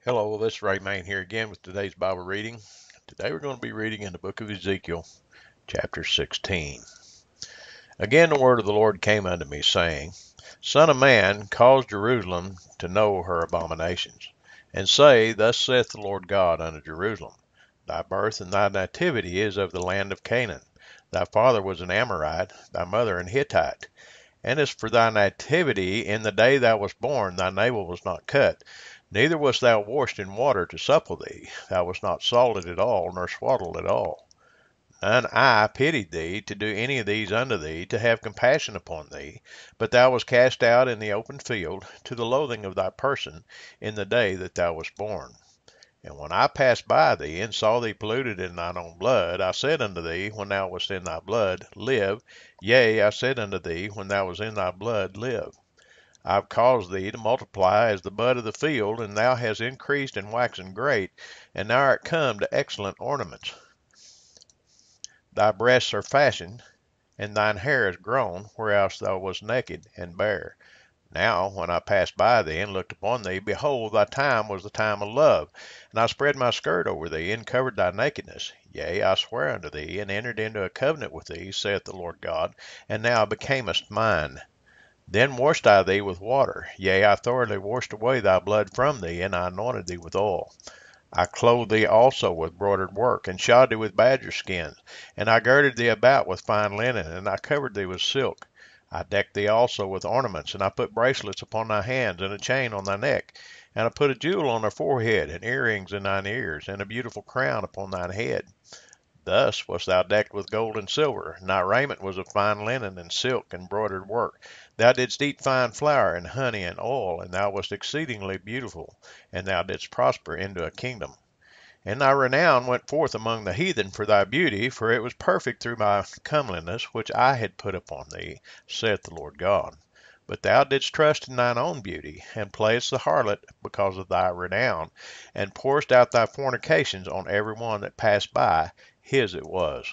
Hello, this is Ray Main here again with today's Bible reading. Today we're going to be reading in the book of Ezekiel, chapter 16. Again the word of the Lord came unto me, saying, Son of man, cause Jerusalem to know her abominations, and say, Thus saith the Lord God unto Jerusalem, Thy birth and thy nativity is of the land of Canaan. Thy father was an Amorite, thy mother an Hittite. And as for thy nativity, in the day thou wast born, thy navel was not cut, neither wast thou washed in water to supple thee. Thou wast not salted at all, nor swaddled at all. None eye pitied thee to do any of these unto thee, to have compassion upon thee, but thou wast cast out in the open field, to the loathing of thy person, in the day that thou wast born. And when I passed by thee, and saw thee polluted in thine own blood, I said unto thee, when thou wast in thy blood, Live. Yea, I said unto thee, when thou wast in thy blood, Live. I have caused thee to multiply as the bud of the field, and thou hast increased and waxen great, and thou art come to excellent ornaments. Thy breasts are fashioned, and thine hair is grown, whereas thou wast naked and bare. Now, when I passed by thee and looked upon thee, behold, thy time was the time of love. And I spread my skirt over thee, and covered thy nakedness. Yea, I swear unto thee, and entered into a covenant with thee, saith the Lord God, and thou becamest mine. Then washed I thee with water. Yea, I thoroughly washed away thy blood from thee, and I anointed thee with oil. I clothed thee also with broidered work, and shod thee with badger skins. And I girded thee about with fine linen, and I covered thee with silk. I decked thee also with ornaments, and I put bracelets upon thy hands, and a chain on thy neck. And I put a jewel on thy forehead, and earrings in thine ears, and a beautiful crown upon thine head. Thus wast thou decked with gold and silver, and thy raiment was of fine linen and silk and broidered work. Thou didst eat fine flour and honey and oil, and thou wast exceedingly beautiful, and thou didst prosper into a kingdom. And thy renown went forth among the heathen for thy beauty, for it was perfect through my comeliness which I had put upon thee, saith the Lord God. But thou didst trust in thine own beauty, and playedst the harlot because of thy renown, and pourest out thy fornications on every one that passed by, his it was.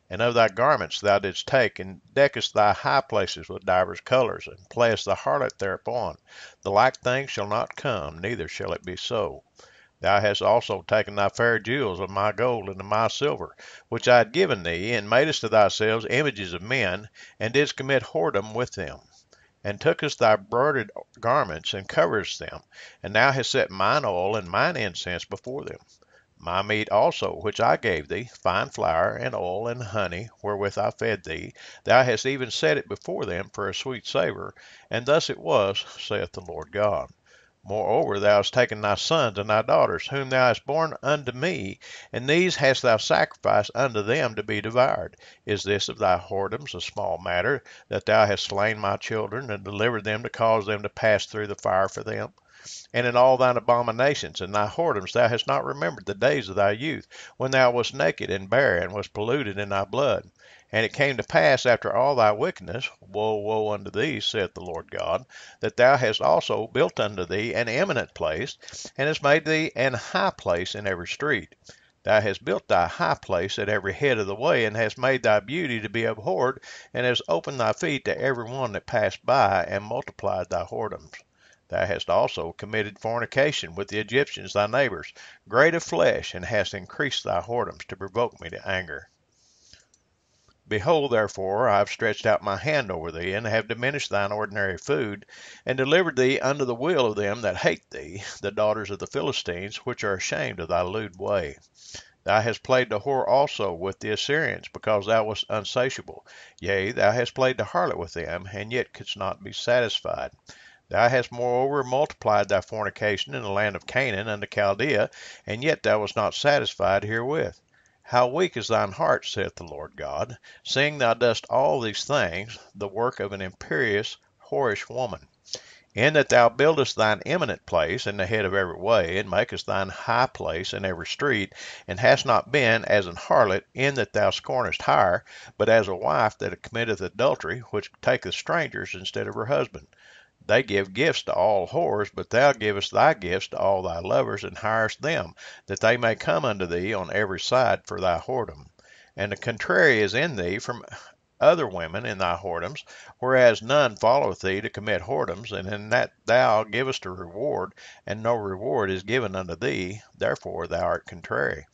And of thy garments thou didst take, and deckest thy high places with divers colors, and playest the harlot thereupon. The like thing shall not come, neither shall it be so. Thou hast also taken thy fair jewels of my gold and of my silver, which I had given thee, and madest to thyself images of men, and didst commit whoredom with them. And tookest thy broidered garments, and coveredst them, and thou hast set mine oil and mine incense before them. My meat also, which I gave thee, fine flour, and oil, and honey, wherewith I fed thee, thou hast even set it before them for a sweet savour, and thus it was, saith the Lord God. Moreover, thou hast taken thy sons and thy daughters, whom thou hast borne unto me, and these hast thou sacrificed unto them to be devoured. Is this of thy whoredoms a small matter, that thou hast slain my children, and delivered them to cause them to pass through the fire for them? And in all thine abominations and thy whoredoms thou hast not remembered the days of thy youth, when thou wast naked and bare, and wast polluted in thy blood. And it came to pass after all thy wickedness, woe, woe unto thee, saith the Lord God, that thou hast also built unto thee an eminent place, and hast made thee an high place in every street. Thou hast built thy high place at every head of the way, and hast made thy beauty to be abhorred, and hast opened thy feet to every one that passed by, and multiplied thy whoredoms. Thou hast also committed fornication with the Egyptians thy neighbors, great of flesh, and hast increased thy whoredoms to provoke me to anger. Behold, therefore, I have stretched out my hand over thee, and have diminished thine ordinary food, and delivered thee unto the will of them that hate thee, the daughters of the Philistines, which are ashamed of thy lewd way. Thou hast played the whore also with the Assyrians, because thou wast unsatiable. Yea, thou hast played the harlot with them, and yet couldst not be satisfied. Thou hast moreover multiplied thy fornication in the land of Canaan unto Chaldea, and yet thou wast not satisfied herewith. How weak is thine heart, saith the Lord God, seeing thou dost all these things, the work of an imperious, whorish woman, in that thou buildest thine eminent place in the head of every way, and makest thine high place in every street, and hast not been as an harlot, in that thou scornest hire, but as a wife that committeth adultery, which taketh strangers instead of her husband. They give gifts to all whores, but thou givest thy gifts to all thy lovers, and hirest them, that they may come unto thee on every side for thy whoredom. And the contrary is in thee from other women in thy whoredoms, whereas none followeth thee to commit whoredoms, and in that thou givest a reward, and no reward is given unto thee, therefore thou art contrary.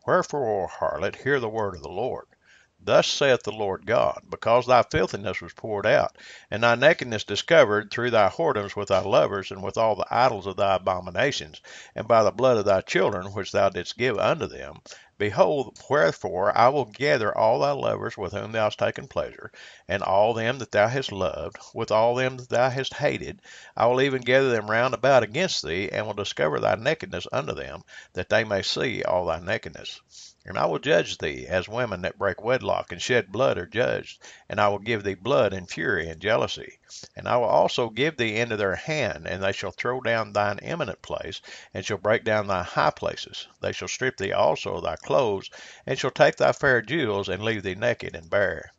Wherefore, O harlot, hear the word of the Lord. Thus saith the Lord God, because thy filthiness was poured out, and thy nakedness discovered through thy whoredoms with thy lovers, and with all the idols of thy abominations, and by the blood of thy children which thou didst give unto them, behold, wherefore I will gather all thy lovers with whom thou hast taken pleasure, and all them that thou hast loved, with all them that thou hast hated. I will even gather them round about against thee, and will discover thy nakedness unto them, that they may see all thy nakedness. And I will judge thee, as women that break wedlock and shed blood are judged. And I will give thee blood and fury and jealousy. And I will also give thee into their hand, and they shall throw down thine eminent place, and shall break down thy high places. They shall strip thee also of thy clothes, and shall take thy fair jewels, and leave thee naked and bare.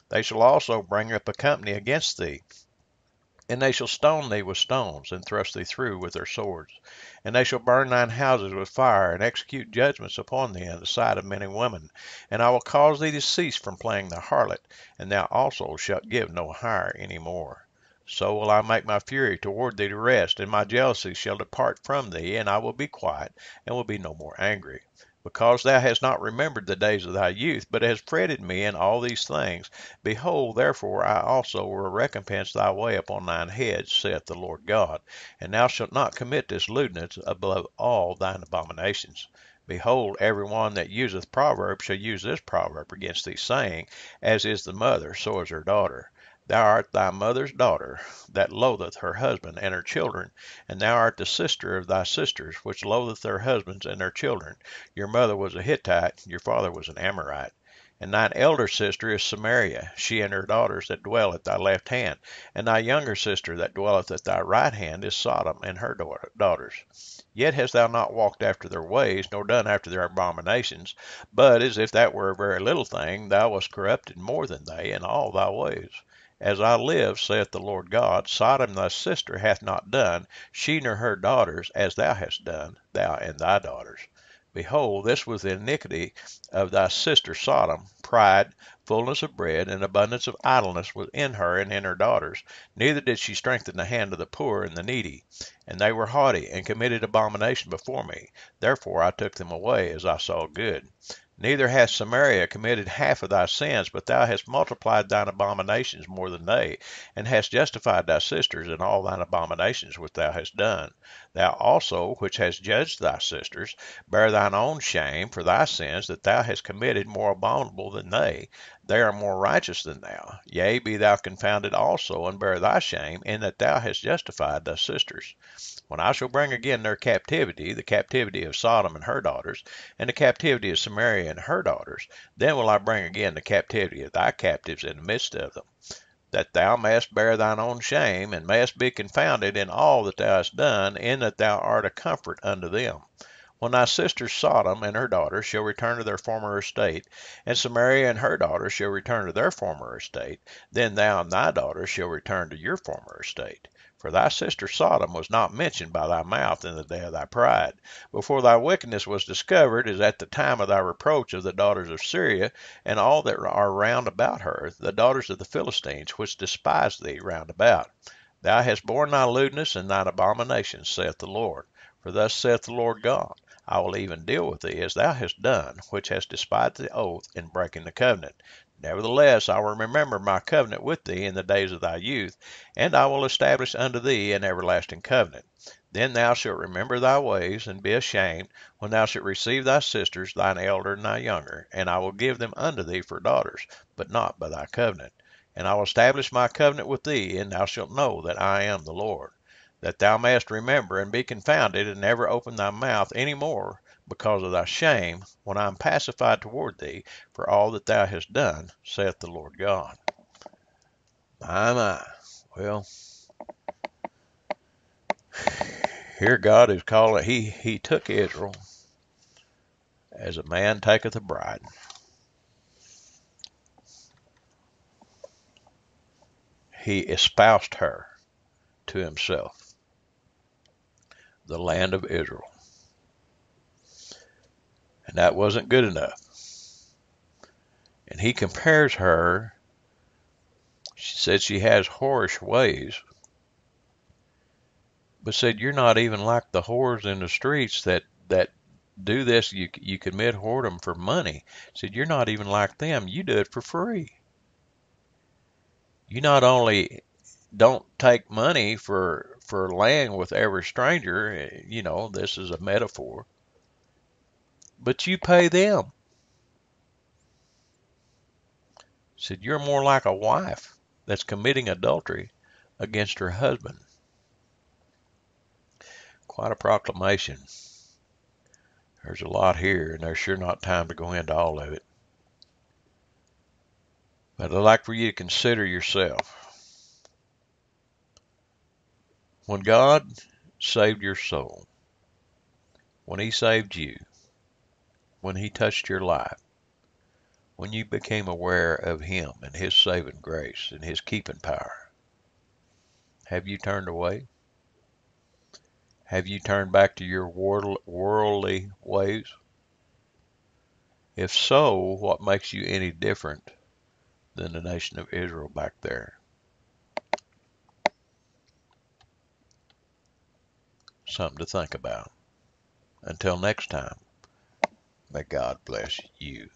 They shall also bring up a company against thee, and they shall stone thee with stones, and thrust thee through with their swords. And they shall burn thine houses with fire, and execute judgments upon thee in the sight of many women. And I will cause thee to cease from playing the harlot, and thou also shalt give no hire any more. So will I make my fury toward thee to rest, and my jealousy shall depart from thee, and I will be quiet, and will be no more angry. Because thou hast not remembered the days of thy youth, but hast fretted me in all these things, behold, therefore I also will recompense thy way upon thine head, saith the Lord God. And thou shalt not commit this lewdness above all thine abominations. Behold, every one that useth proverb shall use this proverb against thee, saying, As is the mother, so is her daughter. Thou art thy mother's daughter, that loatheth her husband and her children, and thou art the sister of thy sisters, which loatheth their husbands and their children. Your mother was a Hittite, your father was an Amorite. And thine elder sister is Samaria, she and her daughters that dwell at thy left hand. And thy younger sister that dwelleth at thy right hand is Sodom and her daughters. Yet hast thou not walked after their ways, nor done after their abominations, but as if that were a very little thing, thou wast corrupted more than they in all thy ways. As I live, saith the Lord God, Sodom thy sister hath not done, she nor her daughters, as thou hast done, thou and thy daughters. Behold, this was the iniquity of thy sister Sodom, pride, fullness of bread, and abundance of idleness was in her and in her daughters. Neither did she strengthen the hand of the poor and the needy. And they were haughty, and committed abomination before me. Therefore I took them away, as I saw good. Neither hath Samaria committed half of thy sins, but thou hast multiplied thine abominations more than they, and hast justified thy sisters in all thine abominations which thou hast done. Thou also, which hast judged thy sisters, bear thine own shame for thy sins that thou hast committed more abominable than they. They are more righteous than thou. Yea, be thou confounded also, and bear thy shame, in that thou hast justified thy sisters. When I shall bring again their captivity, the captivity of Sodom and her daughters, and the captivity of Samaria and her daughters, then will I bring again the captivity of thy captives in the midst of them, that thou mayest bear thine own shame, and mayest be confounded in all that thou hast done, in that thou art a comfort unto them. When thy sister Sodom and her daughters shall return to their former estate, and Samaria and her daughters shall return to their former estate, then thou and thy daughters shall return to your former estate. For thy sister Sodom was not mentioned by thy mouth in the day of thy pride, before thy wickedness was discovered, as at the time of thy reproach of the daughters of Syria, and all that are round about her, the daughters of the Philistines, which despise thee round about. Thou hast borne thy lewdness and thine abominations, saith the Lord. For thus saith the Lord God, I will even deal with thee as thou hast done, which hast despised the oath in breaking the covenant. Nevertheless, I will remember my covenant with thee in the days of thy youth, and I will establish unto thee an everlasting covenant. Then thou shalt remember thy ways, and be ashamed, when thou shalt receive thy sisters, thine elder and thy younger, and I will give them unto thee for daughters, but not by thy covenant. And I will establish my covenant with thee, and thou shalt know that I am the Lord. That thou mayest remember and be confounded, and never open thy mouth any more because of thy shame, when I am pacified toward thee for all that thou hast done, saith the Lord God. My. Well, here God is calling, he took Israel as a man taketh a bride. He espoused her to himself, the land of Israel. And that wasn't good enough. And he compares her She said she has whorish ways, but said you're not even like the whores in the streets that do this. You commit whoredom for money. Said you're not even like them. You do it for free. You not only don't take money for laying with every stranger, this is a metaphor, but you pay them. Said you're more like a wife that's committing adultery against her husband. Quite a proclamation. There's a lot here, and there's sure not time to go into all of it. But I'd like for you to consider yourself. When God saved your soul, when He saved you, when He touched your life, when you became aware of Him and His saving grace and His keeping power, have you turned away? Have you turned back to your worldly ways? If so, what makes you any different than the nation of Israel back there? Something to think about. Until next time, may God bless you.